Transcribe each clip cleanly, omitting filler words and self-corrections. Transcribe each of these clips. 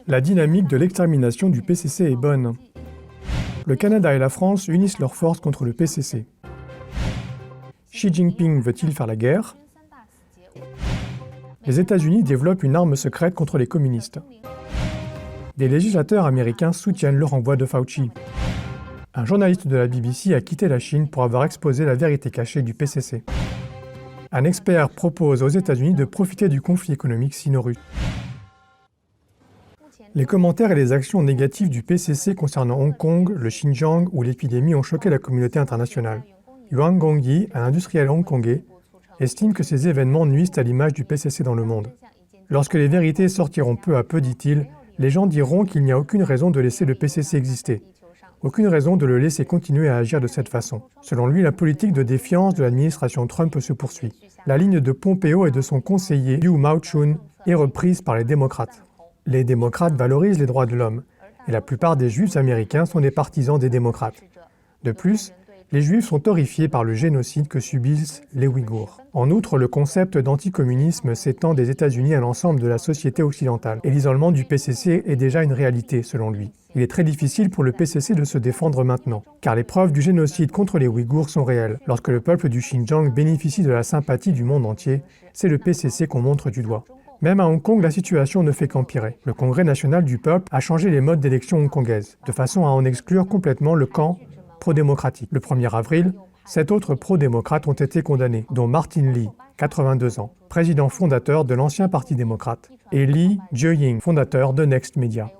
La dynamique de l'extermination du PCC est bonne. Le Canada et la France unissent leurs forces contre le PCC. Xi Jinping veut-il faire la guerre? Les États-Unis développent une arme secrète contre les communistes. Des législateurs américains soutiennent le renvoi de Fauci. Un journaliste de la BBC a quitté la Chine pour avoir exposé la vérité cachée du PCC. Un expert propose aux États-Unis de profiter du conflit économique sino-russe. Les commentaires et les actions négatives du PCC concernant Hong Kong, le Xinjiang ou l'épidémie ont choqué la communauté internationale. Yuan Gongyi, un industriel hongkongais, estime que ces événements nuisent à l'image du PCC dans le monde. Lorsque les vérités sortiront peu à peu, dit-il, les gens diront qu'il n'y a aucune raison de laisser le PCC exister. Aucune raison de le laisser continuer à agir de cette façon. Selon lui, la politique de défiance de l'administration Trump se poursuit. La ligne de Pompeo et de son conseiller Yu Mao-chun est reprise par les démocrates. Les démocrates valorisent les droits de l'homme, et la plupart des juifs américains sont des partisans des démocrates. De plus, les juifs sont horrifiés par le génocide que subissent les Ouïghours. En outre, le concept d'anticommunisme s'étend des États-Unis à l'ensemble de la société occidentale, et l'isolement du PCC est déjà une réalité, selon lui. Il est très difficile pour le PCC de se défendre maintenant, car les preuves du génocide contre les Ouïghours sont réelles. Lorsque le peuple du Xinjiang bénéficie de la sympathie du monde entier, c'est le PCC qu'on montre du doigt. Même à Hong Kong, la situation ne fait qu'empirer. Le Congrès national du peuple a changé les modes d'élection hongkongaises, de façon à en exclure complètement le camp pro-démocratique. Le 1er avril, 7 autres pro-démocrates ont été condamnés, dont Martin Lee, 82 ans, président fondateur de l'ancien Parti démocrate, et Li Jieying, fondateur de Next Media.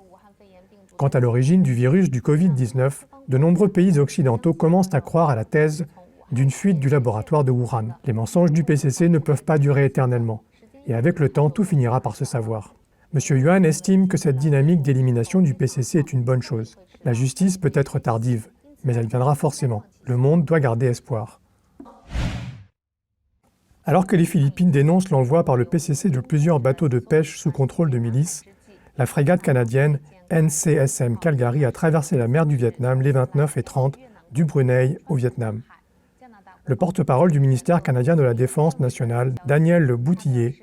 Quant à l'origine du virus du Covid-19, de nombreux pays occidentaux commencent à croire à la thèse d'une fuite du laboratoire de Wuhan. Les mensonges du PCC ne peuvent pas durer éternellement, et avec le temps, tout finira par se savoir. M. Yuan estime que cette dynamique d'élimination du PCC est une bonne chose. La justice peut être tardive, mais elle viendra forcément. Le monde doit garder espoir. Alors que les Philippines dénoncent l'envoi par le PCC de plusieurs bateaux de pêche sous contrôle de milices, la frégate canadienne NCSM Calgary a traversé la mer du Vietnam les 29 et 30 du Brunei au Vietnam. Le porte-parole du ministère canadien de la Défense nationale, Daniel Le Boutillier,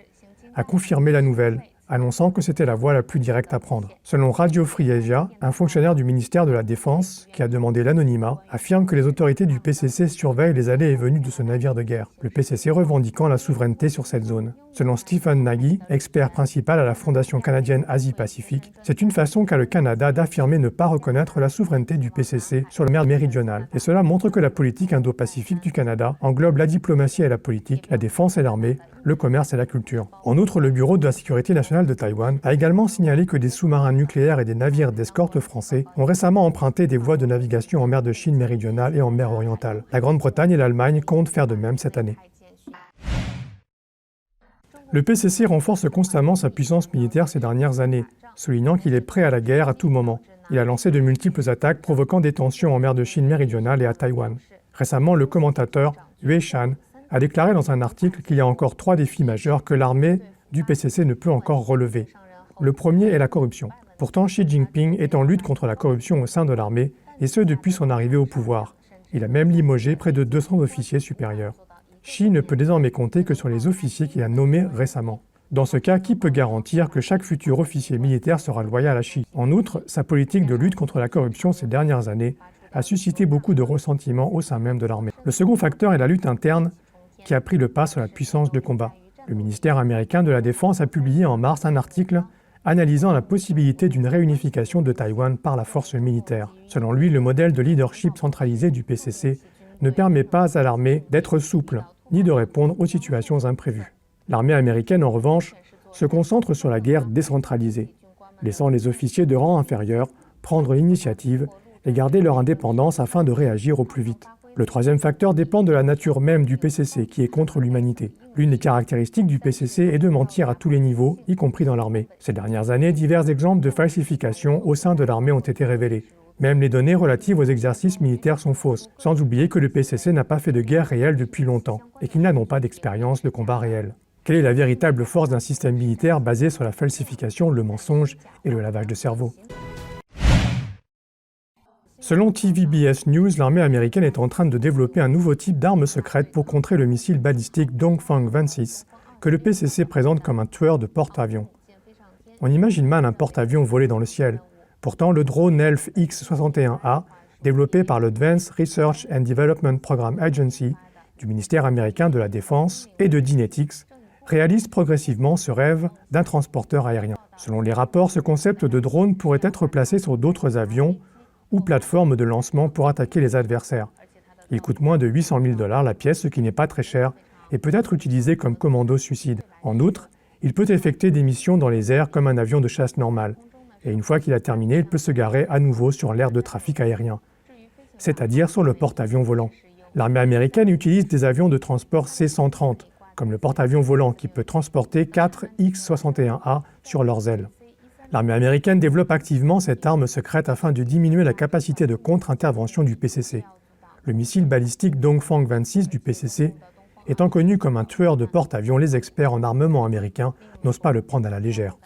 a confirmé la nouvelle, annonçant que c'était la voie la plus directe à prendre. Selon Radio Free Asia, un fonctionnaire du ministère de la Défense, qui a demandé l'anonymat, affirme que les autorités du PCC surveillent les allées et venues de ce navire de guerre, le PCC revendiquant la souveraineté sur cette zone. Selon Stephen Nagy, expert principal à la Fondation canadienne Asie-Pacifique, c'est une façon qu'a le Canada d'affirmer ne pas reconnaître la souveraineté du PCC sur la mer méridionale. Et cela montre que la politique indo-pacifique du Canada englobe la diplomatie et la politique, la défense et l'armée, le commerce et la culture. En outre, le Bureau de la sécurité nationale de Taïwan a également signalé que des sous-marins nucléaires et des navires d'escorte français ont récemment emprunté des voies de navigation en mer de Chine méridionale et en mer orientale. La Grande-Bretagne et l'Allemagne comptent faire de même cette année. Le PCC renforce constamment sa puissance militaire ces dernières années, soulignant qu'il est prêt à la guerre à tout moment. Il a lancé de multiples attaques provoquant des tensions en mer de Chine méridionale et à Taïwan. Récemment, le commentateur Yue Shan a déclaré dans un article qu'il y a encore 3 défis majeurs que l'armée du PCC ne peut encore relever. Le premier est la corruption. Pourtant, Xi Jinping est en lutte contre la corruption au sein de l'armée, et ce depuis son arrivée au pouvoir. Il a même limogé près de 200 officiers supérieurs. Xi ne peut désormais compter que sur les officiers qu'il a nommés récemment. Dans ce cas, qui peut garantir que chaque futur officier militaire sera loyal à Xi? En outre, sa politique de lutte contre la corruption ces dernières années a suscité beaucoup de ressentiment au sein même de l'armée. Le second facteur est la lutte interne qui a pris le pas sur la puissance de combat. Le ministère américain de la Défense a publié en mars un article analysant la possibilité d'une réunification de Taïwan par la force militaire. Selon lui, le modèle de leadership centralisé du PCC ne permet pas à l'armée d'être souple, ni de répondre aux situations imprévues. L'armée américaine, en revanche, se concentre sur la guerre décentralisée, laissant les officiers de rang inférieur prendre l'initiative et garder leur indépendance afin de réagir au plus vite. Le troisième facteur dépend de la nature même du PCC, qui est contre l'humanité. L'une des caractéristiques du PCC est de mentir à tous les niveaux, y compris dans l'armée. Ces dernières années, divers exemples de falsification au sein de l'armée ont été révélés. Même les données relatives aux exercices militaires sont fausses, sans oublier que le PCC n'a pas fait de guerre réelle depuis longtemps, et qu'il n'a non pas d'expérience de combat réel. Quelle est la véritable force d'un système militaire basé sur la falsification, le mensonge et le lavage de cerveau? Selon TVBS News, l'armée américaine est en train de développer un nouveau type d'arme secrète pour contrer le missile balistique Dongfang 26, que le PCC présente comme un tueur de porte-avions. On imagine mal un porte-avions voler dans le ciel. Pourtant, le drone ELF X-61A, développé par l'Advanced Research and Development Program Agency du ministère américain de la Défense et de Dynetics, réalise progressivement ce rêve d'un transporteur aérien. Selon les rapports, ce concept de drone pourrait être placé sur d'autres avions ou plateformes de lancement pour attaquer les adversaires. Il coûte moins de 800 000 $ la pièce, ce qui n'est pas très cher, et peut être utilisé comme commando suicide. En outre, il peut effectuer des missions dans les airs comme un avion de chasse normal. Et une fois qu'il a terminé, il peut se garer à nouveau sur l'aire de trafic aérien, c'est-à-dire sur le porte-avions volant. L'armée américaine utilise des avions de transport C-130, comme le porte-avions volant qui peut transporter 4 X-61A sur leurs ailes. L'armée américaine développe activement cette arme secrète afin de diminuer la capacité de contre-intervention du PCC. Le missile balistique Dongfang 26 du PCC, étant connu comme un tueur de porte-avions, les experts en armement américains n'osent pas le prendre à la légère.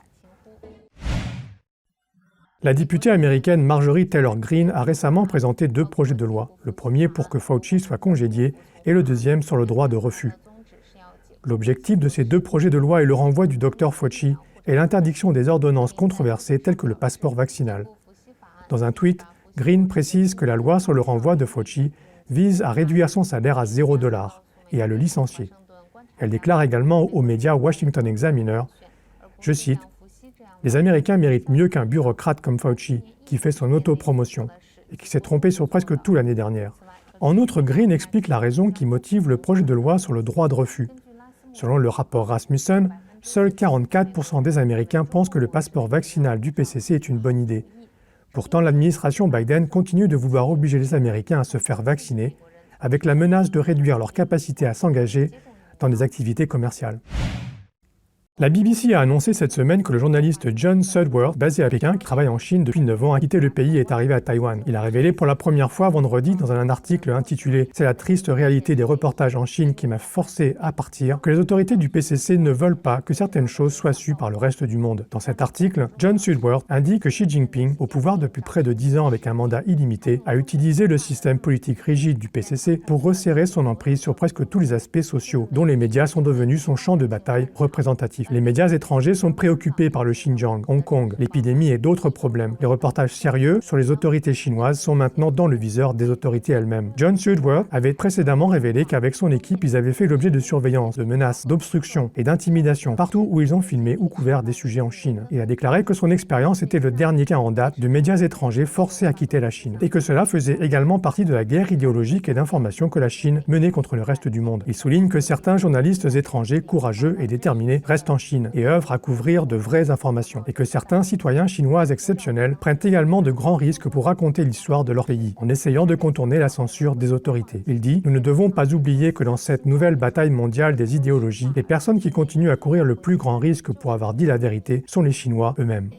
La députée américaine Marjorie Taylor Greene a récemment présenté 2 projets de loi, le premier pour que Fauci soit congédié et le deuxième sur le droit de refus. L'objectif de ces 2 projets de loi est le renvoi du Dr Fauci et l'interdiction des ordonnances controversées telles que le passeport vaccinal. Dans un tweet, Greene précise que la loi sur le renvoi de Fauci vise à réduire son salaire à $0 et à le licencier. Elle déclare également aux médias Washington Examiner, je cite, « Les Américains méritent mieux qu'un bureaucrate comme Fauci qui fait son autopromotion et qui s'est trompé sur presque tout l'année dernière. » En outre, Greene explique la raison qui motive le projet de loi sur le droit de refus. Selon le rapport Rasmussen, seuls 44% des Américains pensent que le passeport vaccinal du PCC est une bonne idée. Pourtant, l'administration Biden continue de vouloir obliger les Américains à se faire vacciner, avec la menace de réduire leur capacité à s'engager dans des activités commerciales. La BBC a annoncé cette semaine que le journaliste John Sudworth, basé à Pékin, qui travaille en Chine depuis 9 ans, a quitté le pays et est arrivé à Taïwan. Il a révélé pour la première fois vendredi, dans un article intitulé « C'est la triste réalité des reportages en Chine qui m'a forcé à partir », que les autorités du PCC ne veulent pas que certaines choses soient sues par le reste du monde. Dans cet article, John Sudworth indique que Xi Jinping, au pouvoir depuis près de 10 ans avec un mandat illimité, a utilisé le système politique rigide du PCC pour resserrer son emprise sur presque tous les aspects sociaux, dont les médias sont devenus son champ de bataille représentatif. Les médias étrangers sont préoccupés par le Xinjiang, Hong Kong, l'épidémie et d'autres problèmes. Les reportages sérieux sur les autorités chinoises sont maintenant dans le viseur des autorités elles-mêmes. John Sudworth avait précédemment révélé qu'avec son équipe, ils avaient fait l'objet de surveillance, de menaces, d'obstruction et d'intimidation partout où ils ont filmé ou couvert des sujets en Chine. Il a déclaré que son expérience était le dernier cas en date de médias étrangers forcés à quitter la Chine et que cela faisait également partie de la guerre idéologique et d'information que la Chine menait contre le reste du monde. Il souligne que certains journalistes étrangers courageux et déterminés restent en Chine et œuvrent à couvrir de vraies informations, et que certains citoyens chinois exceptionnels prennent également de grands risques pour raconter l'histoire de leur pays, en essayant de contourner la censure des autorités. Il dit « Nous ne devons pas oublier que dans cette nouvelle bataille mondiale des idéologies, les personnes qui continuent à courir le plus grand risque pour avoir dit la vérité sont les Chinois eux-mêmes. »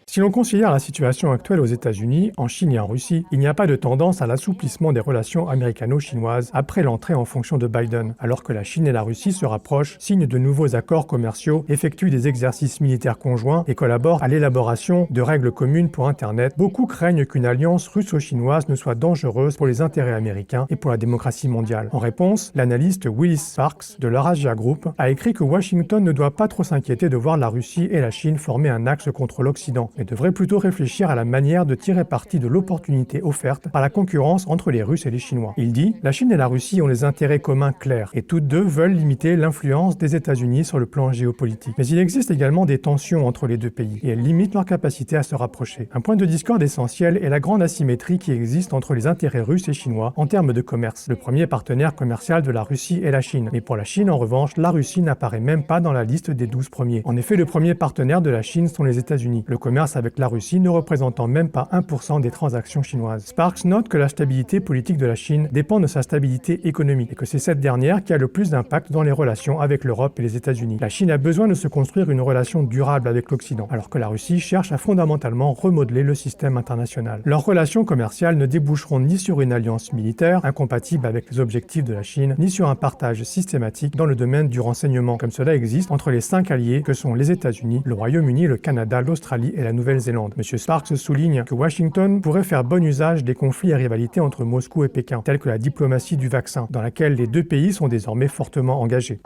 Si l'on considère la situation actuelle aux États-Unis, en Chine et en Russie, il n'y a pas de tendance à l'assouplissement des relations américano-chinoises après l'entrée en fonction de Biden, alors que la Chine et la Russie se rapprochent, signent de nouveaux accords commerciaux, effectuent des exercices militaires conjoints et collaborent à l'élaboration de règles communes pour Internet. Beaucoup craignent qu'une alliance russo-chinoise ne soit dangereuse pour les intérêts américains et pour la démocratie mondiale. En réponse, l'analyste Willis Sparks de l'Eurasia Group a écrit que Washington ne doit pas trop s'inquiéter de voir la Russie et la Chine former un axe contre l'Occident, mais devrait plutôt réfléchir à la manière de tirer parti de l'opportunité offerte par la concurrence entre les Russes et les Chinois. Il dit « La Chine et la Russie ont des intérêts communs clairs, et toutes deux veulent limiter l'influence des États-Unis sur le plan géopolitique. Mais il existe également des tensions entre les deux pays, et elles limitent leur capacité à se rapprocher. Un point de discorde essentiel est la grande asymétrie qui existe entre les intérêts russes et chinois en termes de commerce. Le premier partenaire commercial de la Russie est la Chine, mais pour la Chine, en revanche, la Russie n'apparaît même pas dans la liste des 12 premiers. En effet, le premier partenaire de la Chine sont les États-Unis. Le commerce avec la Russie ne représentant même pas 1% des transactions chinoises. Sparks note que la stabilité politique de la Chine dépend de sa stabilité économique et que c'est cette dernière qui a le plus d'impact dans les relations avec l'Europe et les États-Unis. La Chine a besoin de se construire une relation durable avec l'Occident, alors que la Russie cherche à fondamentalement remodeler le système international. Leurs relations commerciales ne déboucheront ni sur une alliance militaire, incompatible avec les objectifs de la Chine, ni sur un partage systématique dans le domaine du renseignement, comme cela existe entre les 5 alliés que sont les États-Unis, le Royaume-Uni, le Canada, l'Australie et la Nouvelle-Zélande. M. Sparks souligne que Washington pourrait faire bon usage des conflits et rivalités entre Moscou et Pékin, tels que la diplomatie du vaccin, dans laquelle les deux pays sont désormais fortement engagés.